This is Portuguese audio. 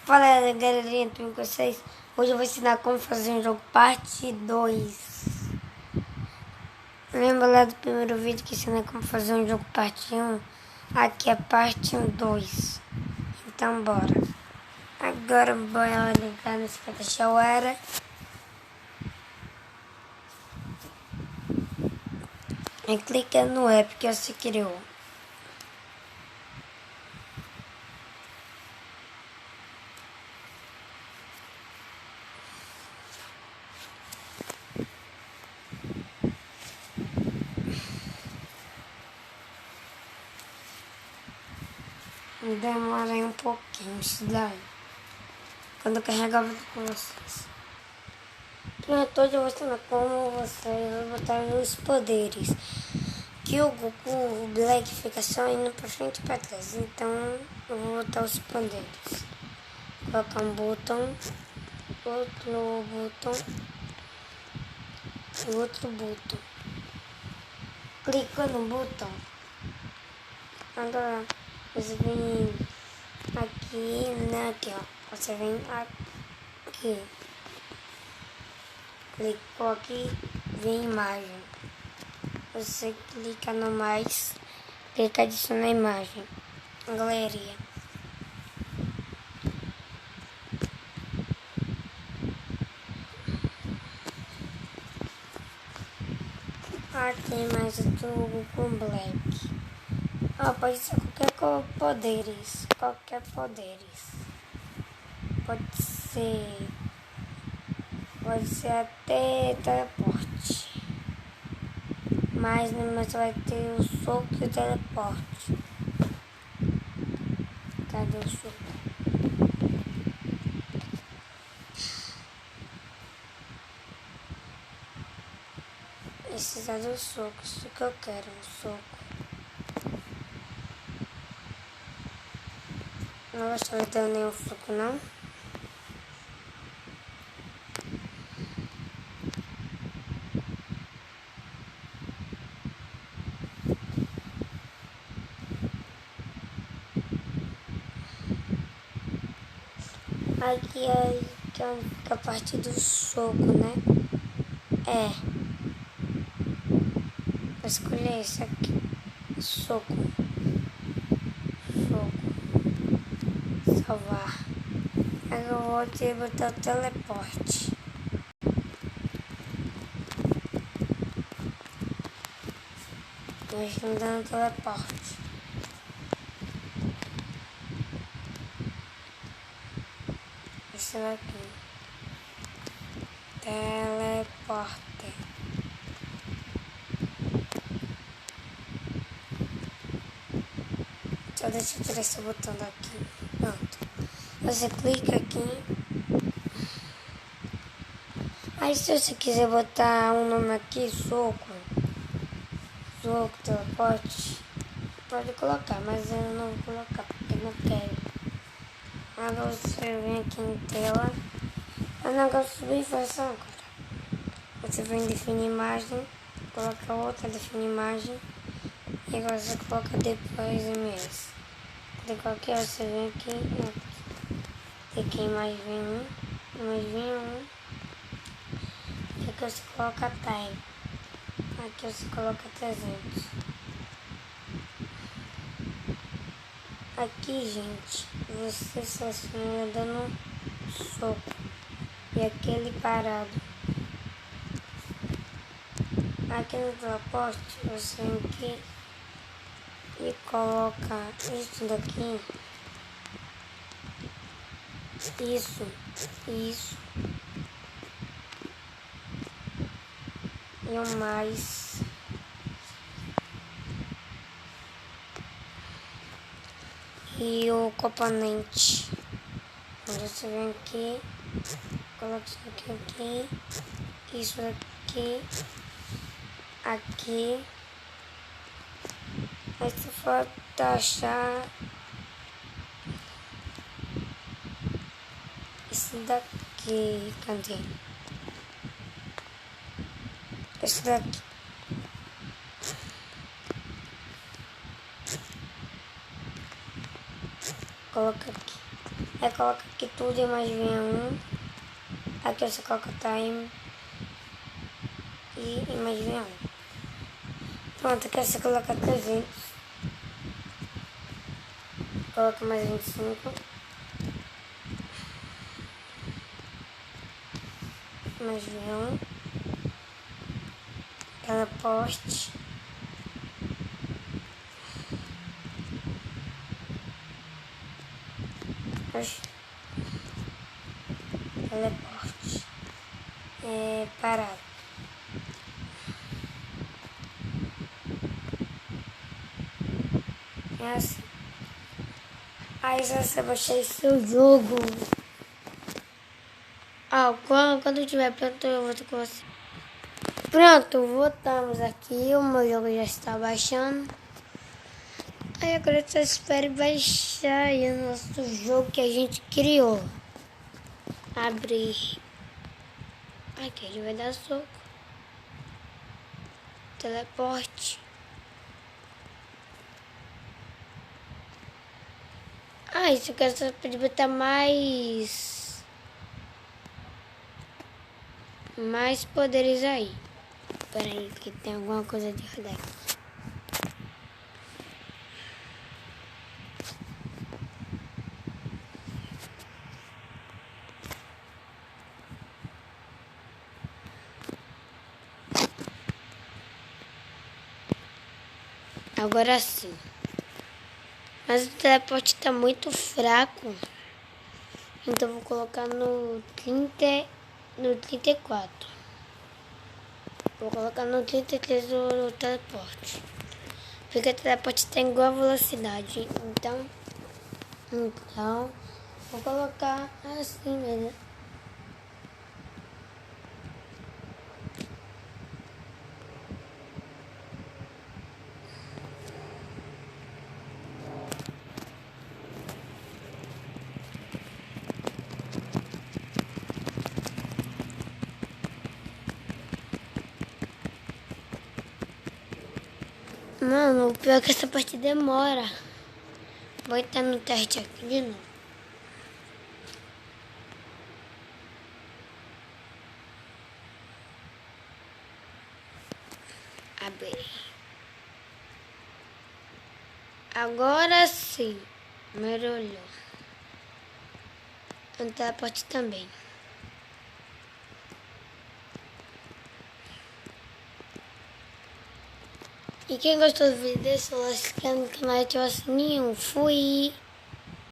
Fala galerinha, tudo bem com vocês? Hoje eu vou ensinar como fazer um jogo parte 2. Lembra lá do primeiro vídeo que ensinei como fazer um jogo parte 1? Aqui é parte 2. Então bora. Agora bora ligar no Shower. E clica no app que você criou. Demora aí um pouquinho isso daí. Quando eu carregar eu vou com vocês. Pronto, hoje eu vou ensinar como vocês vão botar os poderes. Que o Goku, o Black fica só indo pra frente e pra trás. Então eu vou botar os poderes. Colocar um botão, outro botão, outro botão. Clica no botão. Agora você vem aqui, né? Aqui, ó. Você vem aqui. Clicou aqui, vem imagem. Você clica no mais, clica adicionar imagem. Galeria. Tem mais o tubo com Black. Pode ser qualquer poderes. Qualquer poderes. Pode ser até teleporte. Mas você vai ter o soco e o teleporte. Cadê o soco? Esse é do soco, isso que eu quero, um soco. Não gostava de dar nenhum soco, não. Aqui é a parte do soco, né? Vou escolher esse aqui. Soco. Salvar. Agora eu vou ter que botar o teleporte. Nós estamos dando teleporte. Esse daqui. Teleporte. Só deixa eu tirar esse botão daqui. Pronto. Você clica aqui. Aí se você quiser botar um nome aqui, soco, teleporte, pode colocar, mas eu não vou colocar porque não quero. Agora você vem aqui em tela. O negócio bem fácil agora. Você vem em definir imagem, coloca outra, define imagem. E agora você coloca depois MS. Clicou aqui, você vem aqui. Clica em mais vem um. Aqui você coloca time. Aqui você coloca 300. Aqui, gente, você seleciona dando soco. E aquele parado. Aqui no teleporte, você vem aqui e coloca isso daqui. Isso. E o mais. E o componente. Você vem aqui, coloca isso aqui, isso aqui, aqui. Aí se for achar esse daqui, cadê? Esse daqui. Coloca aqui. Aí coloca aqui tudo e mais vem um. Aqui você coloca time e mais vem um. Pronto, aqui você coloca 300. Coloca mais 25. Mais vem um. Teleporte. Teleporte. Parado. É assim. Aí se você baixar seu jogo. Quando tiver pronto eu volto com você. Pronto, voltamos aqui. O meu jogo já está baixando. Aí agora eu só espero baixar aí o nosso jogo que a gente criou. Abrir. Aqui a gente vai dar soco. Teleporte. Isso eu quero só pedir botar mais poderes aí. Pera aí, que tem alguma coisa de rodar. Agora sim. Mas o teleporte tá muito fraco. Então vou colocar no 34. Vou colocar no 33 o teleporte. Porque o teleporte tem igual a velocidade. Então vou colocar assim mesmo. Mano, o pior é que essa parte demora. Vou entrar no teste aqui de novo. Abrir. Agora sim. Melhorou. O teleporte também. E quem gostou do vídeo, deixa o like no canal e ativa o sininho. Fui!